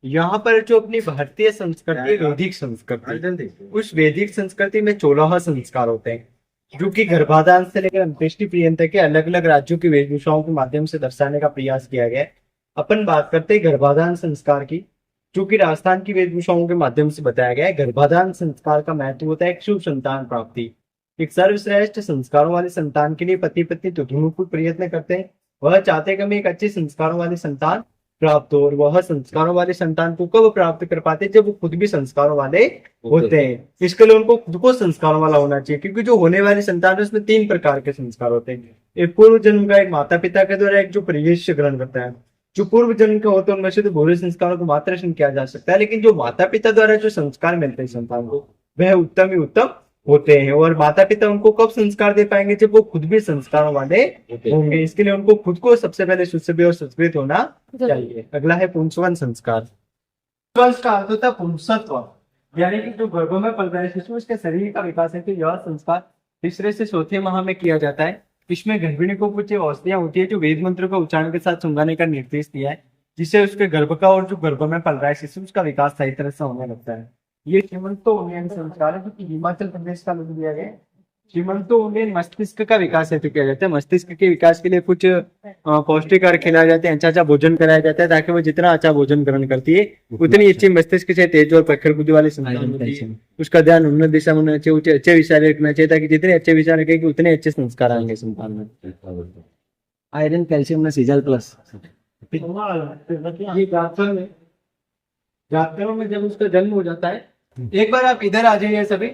यहाँ पर जो अपनी भारतीय संस्कृति है, वैदिक संस्कृति, उस वैदिक संस्कृति में 16 संस्कार होते हैं जो कि गर्भाधान से लेकर अंत्येष्टि पर्यंत के अलग अलग राज्यों की वेशभूषाओं के माध्यम से दर्शाने का प्रयास किया गया है। अपन बात करते हैं गर्भाधान संस्कार की, जो कि राजस्थान की वेशभूषाओं के माध्यम से बताया गया है। गर्भाधान संस्कार का महत्व होता है एक शुभ संतान प्राप्ति। एक सर्वश्रेष्ठ संस्कारों वाले संतान के लिए पति पत्नी दोनों प्रयत्न करते हैं। वह चाहते हैं कि हमें एक अच्छे संस्कारों वाले संतान प्राप्त हो, और वह संस्कारों वाले संतान को कब प्राप्त कर पाते हैं, जब वो खुद भी संस्कारों वाले होते हैं। इसके लिए उनको खुद को संस्कारों वाला होना चाहिए, क्योंकि जो होने वाले संतान है उसमें 3 प्रकार के संस्कार होते हैं। एक पूर्व जन्म का, एक माता पिता के द्वारा, एक जो परिवेश ग्रहण करता है। जो पूर्व जन्म के होते हैं उनमें से तो बुरे संस्कारों को मात्र किया जा सकता है, लेकिन जो माता पिता द्वारा जो संस्कार मिलते हैं संतान को, वह उत्तम ही उत्तम होते हैं। और माता पिता उनको कब संस्कार दे पाएंगे, जब वो खुद भी संस्कारों वाले होंगे। इसके लिए उनको खुद को सबसे पहले सुसभ्य और संस्कृत होना चाहिए। अगला है पुंसवन संस्कार। पुंसवन का अर्थ होता है पुंसत्व, यानी कि जो गर्भ में पल रहा है शिशु, उसके शरीर का विकास है। तो यह संस्कार तीसरे से चौथे माह में किया जाता है। इसमें गर्भिणी को कुछ औषधियां होती है जो वेद मंत्र का उच्चारण के साथ सुंघाने का निर्देश दिया है, जिससे उसके गर्भ का और जो गर्भ में पल रहा है शिशु, उसका विकास सही तरह से होने लगता है। ये श्रीमंतो उन्नयन संस्कार है जो कि हिमाचल प्रदेश का लोग दिया गया। श्रीमंतो उन्नयन मस्तिष्क का विकास हेतु किया जाता है। मस्तिष्क के विकास के लिए कुछ पौष्टिक आहार खिलाए जाते हैं, अच्छा भोजन कराया जाता है, ताकि वो जितना अच्छा भोजन ग्रहण करती है उतनी अच्छी मस्तिष्क से तेज और प्रखर बुद्धि वाली संतान होती है। उसका ध्यान उन्नत दिशा में होना चाहिए, अच्छे विचार रखना चाहिए, ताकि जितने अच्छे विचार रखेगी उतने अच्छे संस्कार आएंगे संतान में। आयरन कैल्शियम में सीजल प्लस। ये जातकों में जब उसका जन्म हो जाता है, एक बार आप इधर आ जाइए सभी।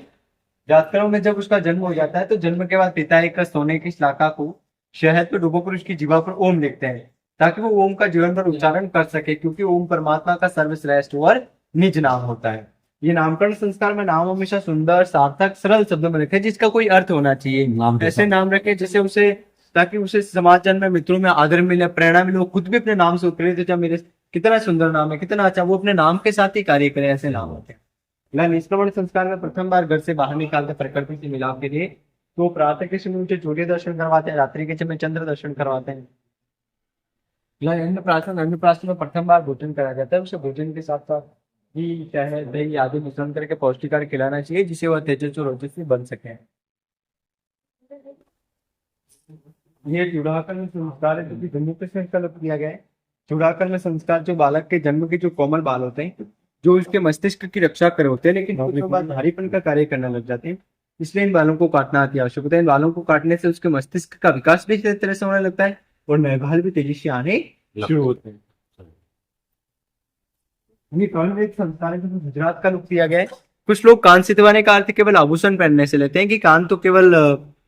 जातकों में जब उसका जन्म हो जाता है तो जन्म के बाद पिता एक सोने की शलाका को शहद पर डुबोकर उसकी जीवा पर ओम लिखते हैं, ताकि वो ओम का जीवन पर उच्चारण कर सके, क्योंकि ओम परमात्मा का सर्वश्रेष्ठ और निज नाम होता है। ये नामकरण संस्कार में नाम हमेशा सुंदर, सार्थक, सरल शब्दों में रखे, जिसका कोई अर्थ होना चाहिए। ऐसे नाम रखे जिससे उसे, ताकि उसे समाज जन में, मित्रों में आदर मिले, प्रेरणा मिले, वो खुद भी अपने नाम से उत्प्रेरित हो, मेरे कितना सुंदर नाम है, कितना अच्छा, वो अपने नाम के साथ ही कार्य करे, ऐसे नाम होते हैं। निष्क्रमण संस्कार में प्रथम बार घर से बाहर निकालते प्रकृति से मिलाप के लिए, तो प्रातः के समय उनसे सूर्य दर्शन करवाते हैं, रात्रि के समय चंद्र दर्शन करवाते हैं। अन्नप्राशन में प्रथम बार भोजन कराया जाता है। उसे भोजन के साथ साथ घी, शहद, दही आदि मिश्रण करके पौष्टिक आहार खिलाना चाहिए, जिससे वह तेजस्वी और ओजस्वी बन सके। ये चूड़ाकरण संस्कार है जो कि जम्मू कश्मीर का लोग किया गया है। चूड़ाकरण संस्कार जो बालक के जन्म के जो कोमल बाल होते हैं, जो उसके मस्तिष्क की रक्षा कर होते हैं, लेकिन कुछ बाद भारीपन का कार्य करने लग जाते हैं, इसलिए इन बालों को काटना अति आवश्यक होता है। इन बालों को काटने से उसके मस्तिष्क का विकास भी इस तरह से होने लगता है और नए बाल भी तेजी से आने शुरू होते हैं। एक संस्कार है जो गुजरात का लोग किया गया है। कुछ लोग कान सितवाने का अर्थ केवल आभूषण पहनने से लेते हैं, कि कान तो केवल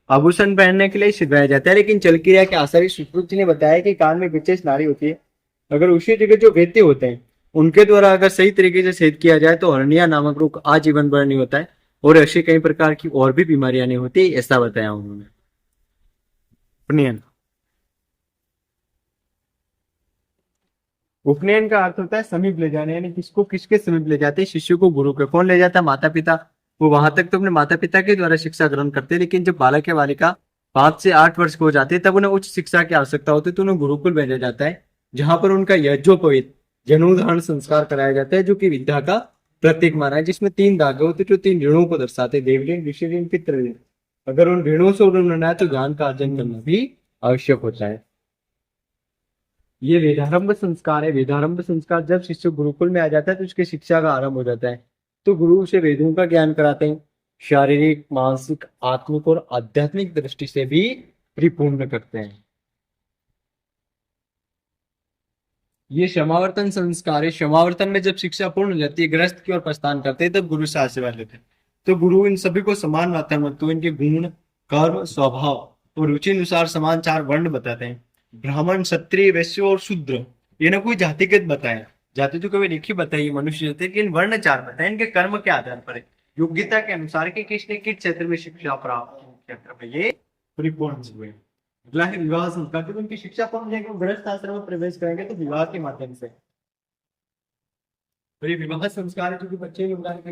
आभूषण पहनने के लिए सितवाया जाता है, लेकिन चल क्रिया के आचार्य सुश्रुत जी ने बताया कि कान में विशेष नाड़ी होती है। अगर उसी जगह जो व्यक्ति होते हैं उनके द्वारा अगर सही तरीके से छेद किया जाए तो हर्निया नामक रोग आजीवन भर नहीं होता है, और ऐसी कई प्रकार की और भी बीमारियां नहीं होती, ऐसा बताया उन्होंने। उपनयन। उपनयन का अर्थ होता है समीप ले जाने, यानी किसको किसके समीप ले जाते हैं, शिष्य को गुरु के। कौन ले जाता है? माता पिता। वो वहां तक तो अपने माता पिता के द्वारा शिक्षा ग्रहण करते हैं, लेकिन जब बालक या बालिका 5 से 8 वर्ष के हो जाते हैं तब उन्हें उच्च शिक्षा की आवश्यकता होती है, तो उन्हें गुरुकुल भेजा जाता है, जहां पर उनका यज्ञोपवीत जनेऊधारण संस्कार कराया जाता है, जो कि विद्या का प्रतीक माना है, जिसमें 3 धागे होते हैं जो 3 ऋणों को दर्शाते हैं, देवऋण, ऋषि ऋण, पितृ ऋण। अगर उन ऋणों से उन्होंने तो ज्ञान का अर्जन करना भी आवश्यक होता है। ये वेदारंभ संस्कार है। वेदारंभ संस्कार जब शिष्य गुरुकुल में आ जाता है तो उसकी शिक्षा का आरंभ हो जाता है, तो गुरु उसे वेदों का ज्ञान कराते हैं, शारीरिक, मानसिक, आत्मिक और आध्यात्मिक दृष्टि से भी परिपूर्ण करते हैं। ये क्षमावर्तन संस्कार है। क्षमावर्तन में जब शिक्षा पूर्ण हो जाती है, गृहस्थ की ओर प्रस्थान करते हैं, तब गुरु से आशीर्वाद लेते हैं। तो गुरु इन सभी को समान मात्रा में, तो इनके गुण, कर्म, स्वभाव और रुचि अनुसार समान 4 वर्ण बताते हैं। ब्राह्मण, क्षत्रिय, वैश्य और शूद्र। ये ना कोई जातिगत बताए, जाति तो कभी लिखी बताइए मनुष्य जाति, लेकिन वर्ण 4 बताए। इनके कर्म के आधार पर, योग्यता के अनुसार कि किसने किस क्षेत्र में शिक्षा प्राप्त, क्षेत्र में ये परिपूर्ण हुए। अगला है विवाह संस्कार। जब उनकी शिक्षा पूर्ण हो जाएगी, गृहस्थ आश्रम में प्रवेश करेंगे तो विवाह के माध्यम से। तो ये विवाह संस्कार है जो कि बच्चे योगदान के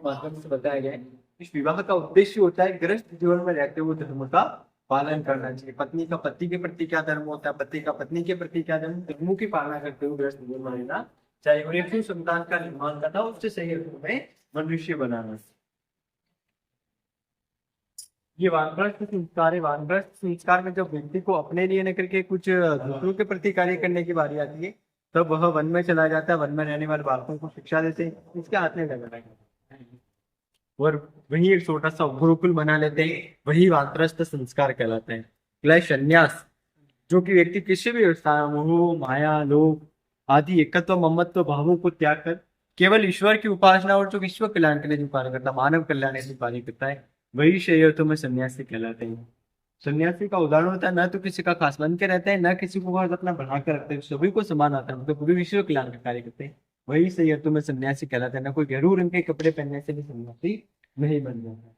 माध्यम से बताया गया है। इस विवाह का उद्देश्य होता है गृहस्थ जीवन में रहते हुए धर्म का पालन करना चाहिए। पत्नी का पति के प्रति क्या धर्म होता है, पति का पत्नी के प्रति क्या धर्म, धर्मों की पालना करते हुए गृहस्थ जीवन में रहना चाहे और एक संतान का निर्माण करना, उससे सही में मनुष्य बनाना। ये वानप्रस्थ संस्कार है। वानप्रस्थ संस्कार में जब व्यक्ति को अपने लिए न करके कुछ दूसरों के प्रति कार्य करने की बारी आती है, तब वह वन में चला जाता है, वन में रहने वाले बालकों को शिक्षा देते हैं, इसके हाथ में लगा है और वही एक छोटा सा गुरुकुल बना लेते हैं, वही वानप्रस्थ संस्कार कहलाते हैं। अगला है संन्यास, जो कि व्यक्ति किसी भी मोह माया लोभ आदि एकत्व ममत्व भावों को त्याग कर केवल ईश्वर की उपासना और जो विश्व कल्याण के लिए जो कार्य करता है, मानव कल्याण के लिए कार्य करता है, वही श्रेय में सन्यासी कहलाते हैं। सन्यासी का उदाहरण होता है, न तो किसी का खास बन के रहते हैं, न किसी को अपना बना कर रखते हैं, सभी को समान आता है, मतलब पूरे विश्व कल्याण का कार्य करते हैं, वही सही अर्थों में सन्यासी कहलाते हैं। न कोई गेरू रंग के कपड़े पहनने से भी सन्यासी नहीं बन जाता।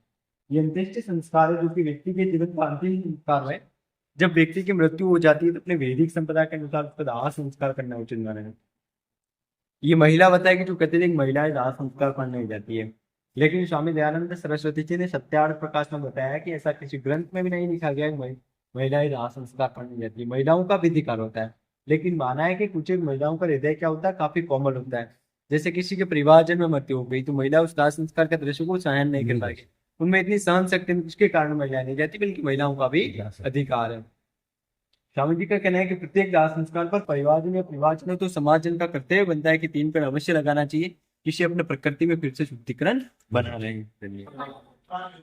ये अंत्येष्टि संस्कार है, जो कि व्यक्ति के जीवन का अंतिम संस्कार है। जब व्यक्ति की मृत्यु हो जाती है तो अपने वैदिक संप्रदाय के अनुसार उसका दाह संस्कार करना उचित माना है। ये महिला बताया कि जो अत्यधिक महिलाएं दाह संस्कार करने हो जाती है, लेकिन स्वामी दयानंद सरस्वती जी ने सत्यार्थ प्रकाश में बताया कि ऐसा किसी ग्रंथ में भी नहीं लिखा गया है महिलाएं दाह संस्कार करने जाती है। महिलाओं का भी अधिकार होता है, लेकिन माना है कि कुछ महिलाओं का हृदय क्या होता है, काफी कोमल होता है। जैसे किसी के परिवारजन में मृत्यु हो गई तो महिला उस दाह संस्कार के दृश्य को सहन नहीं कर पाएगी, उनमें इतनी सहन शक्ति उसके कारण महिलाएं नहीं जाती, बल्कि महिलाओं का भी अधिकार है। स्वामी जी का कहना है कि प्रत्येक दाह संस्कार पर परिवारजन या परिवारजन तो समाजजन का कर्तव्य बनता है कि 3 पेड़ अवश्य लगाना चाहिए, किसी अपने प्रकृति में फिर से शुद्धिकरण बना रहे हैं।